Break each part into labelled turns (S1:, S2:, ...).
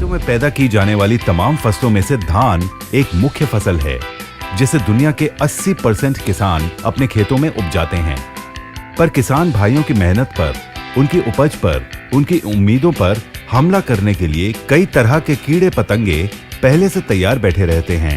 S1: खेतों में पैदा की जाने वाली तमाम फसलों में से धान एक मुख्य फसल है, जिसे दुनिया के 80% किसान अपने खेतों में उपजाते हैं। पर किसान भाइयों की मेहनत पर, उनकी उपज पर, उनकी उम्मीदों पर हमला करने के लिए कई तरह के कीड़े पतंगे पहले से तैयार बैठे रहते हैं।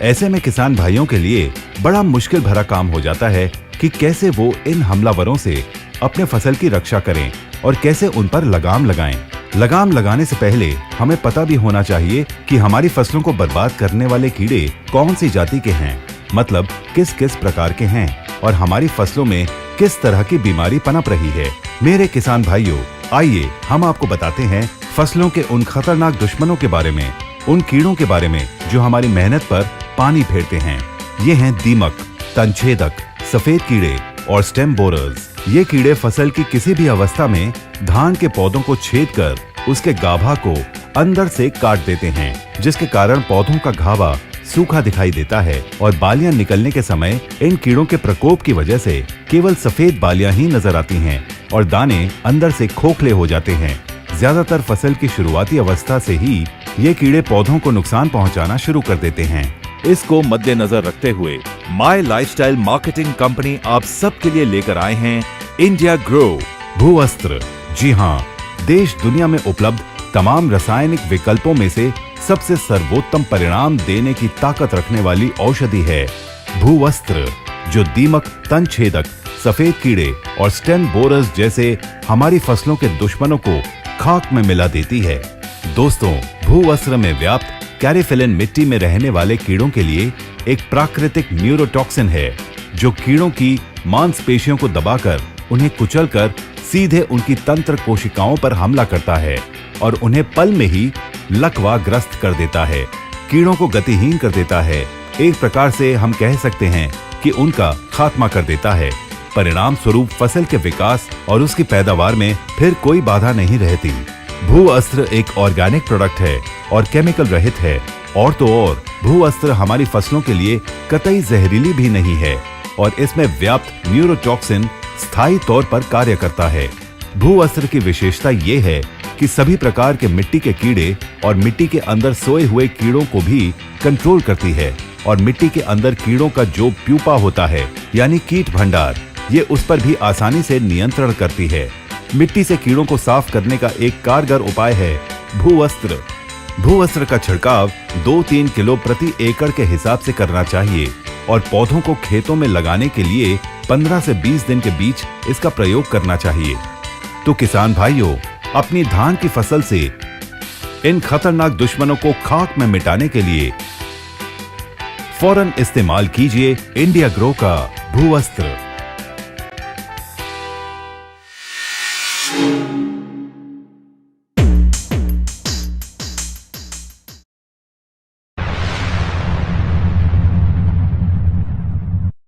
S1: ऐसे में किसान भाइयों के लिए बड़ा मुश्किल भरा काम हो जाता है कि कैसे वो इन हमलावरों से अपने फसल की रक्षा करें और कैसे उन पर लगाम लगाएं। लगाम लगाने से पहले हमें पता भी होना चाहिए कि हमारी फसलों को बर्बाद करने वाले कीड़े कौन सी जाति के हैं, मतलब किस किस प्रकार के हैं और हमारी फसलों में किस तरह की बीमारी पनप रही है। मेरे किसान भाइयों, आइए हम आपको बताते हैं फसलों के उन खतरनाक दुश्मनों के बारे में, उन कीड़ों के बारे में जो हमारी मेहनत पर पानी फेरते हैं। ये हैं दीमक, तनछेदक, सफेद कीड़े और स्टेम बोरर्स। ये कीड़े फसल की किसी भी अवस्था में धान के पौधों को छेद कर उसके गाभा को अंदर से काट देते हैं, जिसके कारण पौधों का गाभा सूखा दिखाई देता है और बालियां निकलने के समय इन कीड़ों के प्रकोप की वजह से केवल सफेद बालियां ही नजर आती हैं और दाने अंदर से खोखले हो जाते हैं। ज्यादातर फसल की शुरुआती अवस्था से ही ये कीड़े पौधों को नुकसान पहुंचाना शुरू कर देते हैं। इसको मद्देनजर रखते हुए माई लाइफस्टाइल मार्केटिंग कंपनी आप सबके लिए लेकर आए हैं इंडिया ग्रो भूवस्त्र। जी हाँ, देश दुनिया में उपलब्ध तमाम रासायनिक विकल्पों में से सबसे सर्वोत्तम परिणाम देने की ताकत रखने वाली औषधि है भूवस्त्र, जो दीमक, तनछेदक, सफेद कीड़े और स्टेम बोरर्स जैसे हमारी फसलों के दुश्मनों को खाक में मिला देती है। दोस्तों, भूवस्त्र में व्याप्त कैरीफिलिन मिट्टी में रहने वाले कीड़ों के लिए एक प्राकृतिक न्यूरोटॉक्सिन है, जो कीड़ों की मांसपेशियों को दबाकर उन्हें कुचलकर सीधे उनकी तंत्र कोशिकाओं पर हमला करता है और उन्हें पल में ही लकवाग्रस्त कर देता है, कीड़ों को गतिहीन कर देता है। एक प्रकार से हम कह सकते हैं कि उनका खात्मा कर देता है। परिणाम स्वरूप फसल के विकास और उसकी पैदावार में फिर कोई बाधा नहीं रहती। भूवस्त्र एक ऑर्गेनिक प्रोडक्ट है और केमिकल रहित है, और तो और भूवस्त्र हमारी फसलों के लिए कतई जहरीली भी नहीं है और इसमें व्याप्त न्यूरोटॉक्सिन स्थायी तौर पर कार्य करता है। भूवस्त्र की विशेषता ये है कि सभी प्रकार के मिट्टी के कीड़े और मिट्टी के अंदर सोए हुए कीड़ों को भी कंट्रोल करती है और मिट्टी के अंदर कीड़ों का जो प्यूपा होता है, यानी कीट भंडार, ये उस पर भी आसानी से नियंत्रण करती है। मिट्टी से कीड़ों को साफ करने का एक कारगर उपाय है भूवस्त्र। भूवस्त्र का छिड़काव 2-3 किलो प्रति एकड़ के हिसाब से करना चाहिए और पौधों को खेतों में लगाने के लिए 15 से 20 दिन के बीच इसका प्रयोग करना चाहिए। तो किसान भाइयों, अपनी धान की फसल से इन खतरनाक दुश्मनों को खाक में मिटाने के लिए फौरन इस्तेमाल कीजिए इंडिया ग्रो का भूवस्त्र।